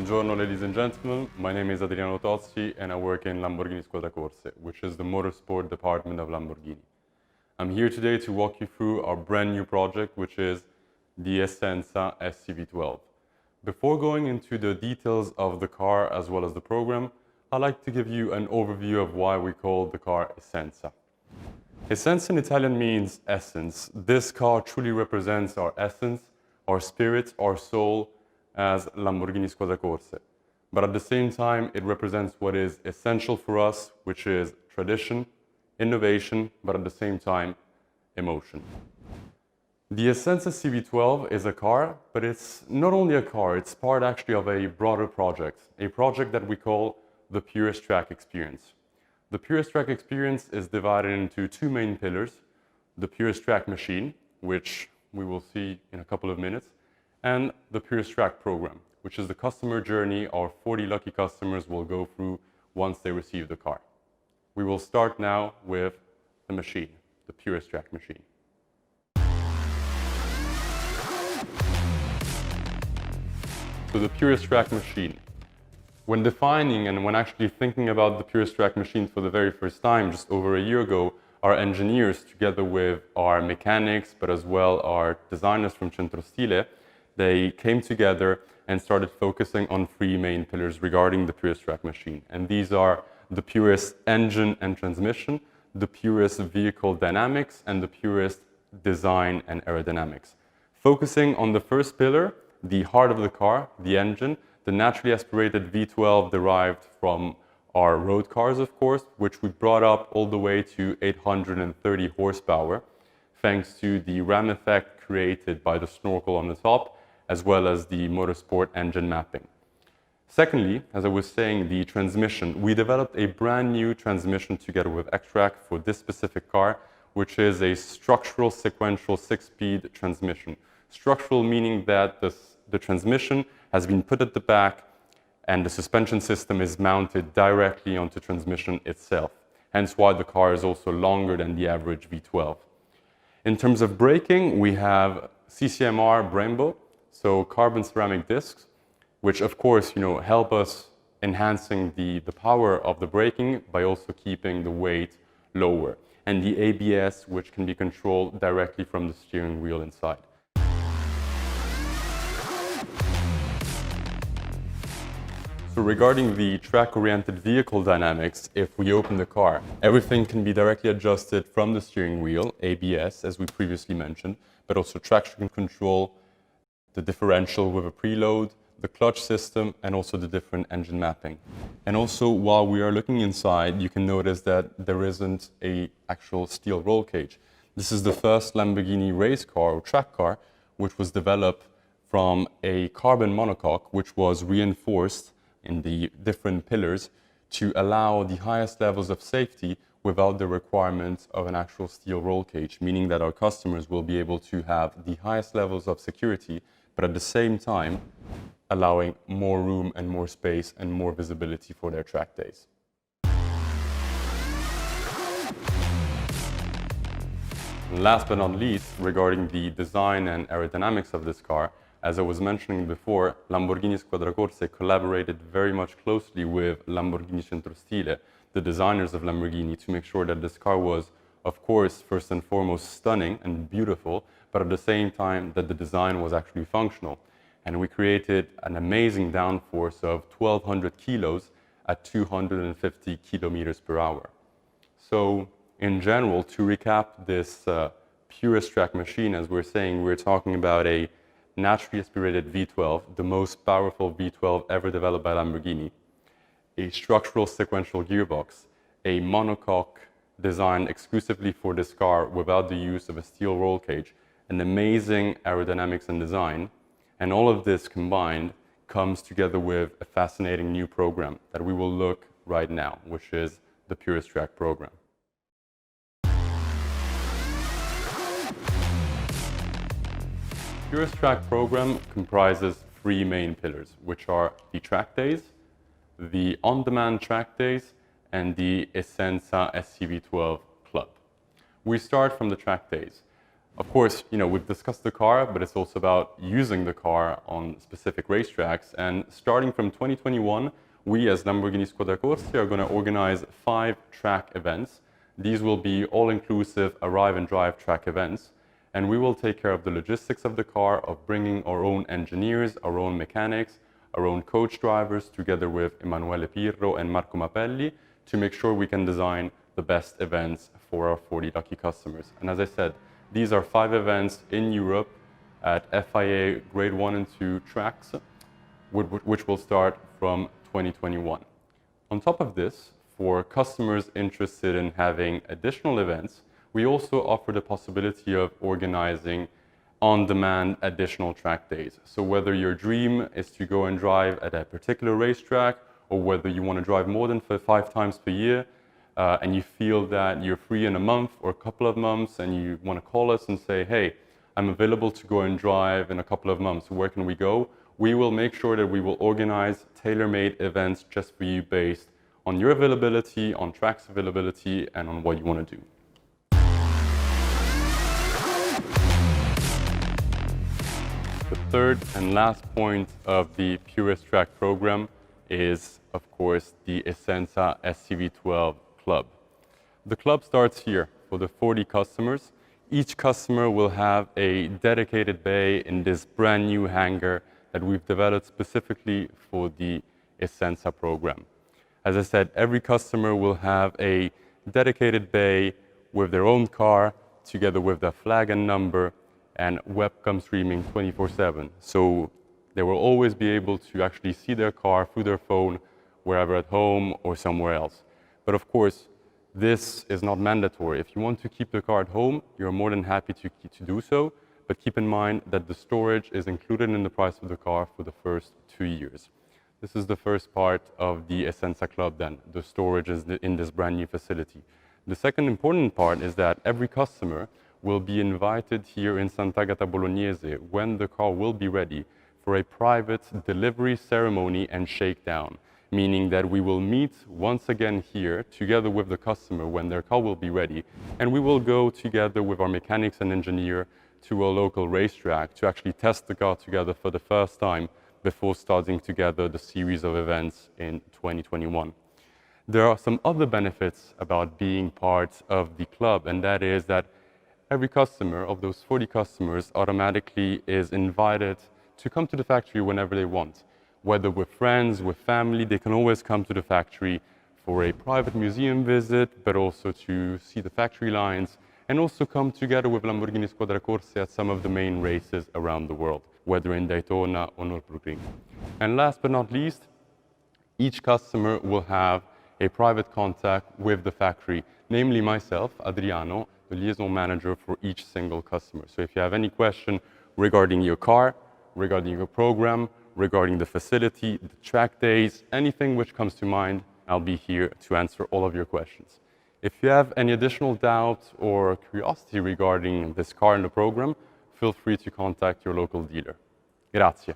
Buongiorno, ladies and gentlemen. My name is Adriano Tozzi and I work in Lamborghini Squadra Corse, which is the motorsport department of Lamborghini. I'm here today to walk you through our brand new project, which is the Essenza SCV12. Before going into the details of the car as well as the program, I'd like to give you an overview of why we call the car Essenza. Essenza in Italian means essence. This car truly represents our essence, our spirit, our soul as Lamborghini Squadra Corse. But at the same time, it represents what is essential for us, which is tradition, innovation, but at the same time, emotion. The Essenza CV12 is a car, but it's not only a car, it's part actually of a broader project, a project that we call the Purest Track Experience. The Purest Track Experience is divided into two main pillars: the Purest Track Machine, which we will see in a couple of minutes, and the Purest Track Program, which is the customer journey our 40 lucky customers will go through once they receive the car. We will start now with the machine, the Purest Track Machine. So the Purest Track Machine. When defining and when actually thinking about the Purest Track Machine for the very first time, just over a year ago, our engineers, together with our mechanics, but as well our designers from Centro Stile, they came together and started focusing on three main pillars regarding the Purest Track Machine. And these are the purest engine and transmission, the purest vehicle dynamics, and the purest design and aerodynamics. Focusing on the first pillar, the heart of the car, the engine, the naturally aspirated V12 derived from our road cars, of course, which we brought up all the way to 830 horsepower, thanks to the ram effect created by the snorkel on the top, as well as the motorsport engine mapping. Secondly, as I was saying, the transmission. We developed a brand new transmission together with X-Track for this specific car, which is a structural sequential 6-speed transmission. Structural meaning that the transmission has been put at the back and the suspension system is mounted directly onto transmission itself. Hence why the car is also longer than the average V12. In terms of braking, we have CCMR Brembo, so carbon ceramic discs, which of course, help us enhancing the power of the braking by also keeping the weight lower. And the ABS, which can be controlled directly from the steering wheel inside. So regarding the track-oriented vehicle dynamics, if we open the car, everything can be directly adjusted from the steering wheel, ABS, as we previously mentioned, but also traction control, the differential with a preload, the clutch system, and also the different engine mapping. And also, while we are looking inside, you can notice that there isn't an actual steel roll cage. This is the first Lamborghini race car or track car, which was developed from a carbon monocoque, which was reinforced in the different pillars to allow the highest levels of safety without the requirement of an actual steel roll cage, meaning that our customers will be able to have the highest levels of security, but at the same time, allowing more room and more space and more visibility for their track days. And last but not least, regarding the design and aerodynamics of this car, as I was mentioning before, Lamborghini Squadra Corse collaborated very much closely with Lamborghini Centro Stile, the designers of Lamborghini, to make sure that this car was, of course, first and foremost stunning and beautiful, but at the same time that the design was actually functional. And we created an amazing downforce of 1,200 kilos at 250 kilometers per hour. So in general, to recap this Purest Track Machine, as we're saying, we're talking about a naturally aspirated V12, the most powerful V12 ever developed by Lamborghini, a structural sequential gearbox, a monocoque designed exclusively for this car without the use of a steel roll cage, an amazing aerodynamics and design, and all of this combined comes together with a fascinating new program that we will look right now, which is the Purest Track program. Purest Track program comprises three main pillars, which are the track days, the on-demand track days, and the Essenza SCV12 Club. We start from the track days. Of course, we've discussed the car, but it's also about using the car on specific racetracks. And starting from 2021, we as Lamborghini Squadra Corse are going to organize 5 track events. These will be all-inclusive arrive and drive track events. And we will take care of the logistics of the car, of bringing our own engineers, our own mechanics, our own coach drivers, together with Emanuele Pirro and Marco Mapelli, to make sure we can design the best events for our 40 lucky customers. And as I said, these are 5 events in Europe at FIA Grade 1 and 2 tracks, which will start from 2021. On top of this, for customers interested in having additional events, we also offer the possibility of organizing on-demand additional track days. So whether your dream is to go and drive at a particular racetrack, or whether you want to drive more than 5 times per year, and you feel that you're free in a month or a couple of months, and you want to call us and say, hey, I'm available to go and drive in a couple of months, where can we go? We will make sure that we will organize tailor-made events just for you based on your availability, on track's availability, and on what you want to do. The third and last point of the Purist Track program is, of course, the Essenza SCV12 Club. The club starts here for the 40 customers. Each customer will have a dedicated bay in this brand new hangar that we've developed specifically for the Essenza program. As I said, every customer will have a dedicated bay with their own car, together with their flag and number, and webcam streaming 24/7. So they will always be able to actually see their car through their phone, wherever at home or somewhere else. But of course, this is not mandatory. If you want to keep the car at home, you're more than happy to do so, but keep in mind that the storage is included in the price of the car for the first 2 years. This is the first part of the Essenza Club then. The storage is in this brand new facility. The second important part is that every customer will be invited here in Sant'Agata Bolognese when the car will be ready for a private delivery ceremony and shakedown, meaning that we will meet once again here together with the customer when their car will be ready, and we will go together with our mechanics and engineer to a local racetrack to actually test the car together for the first time before starting together the series of events in 2021. There are some other benefits about being part of the club, and that is that every customer of those 40 customers automatically is invited to come to the factory whenever they want. Whether with friends, with family, they can always come to the factory for a private museum visit, but also to see the factory lines, and also come together with Lamborghini Squadra Corse at some of the main races around the world, whether in Daytona or Nürburgring. And last but not least, each customer will have a private contact with the factory, namely myself, Adriano, the liaison manager for each single customer. So if you have any question regarding your car, regarding your program, regarding the facility, the track days, anything which comes to mind, I'll be here to answer all of your questions. If you have any additional doubt or curiosity regarding this car and the program, feel free to contact your local dealer. Grazie.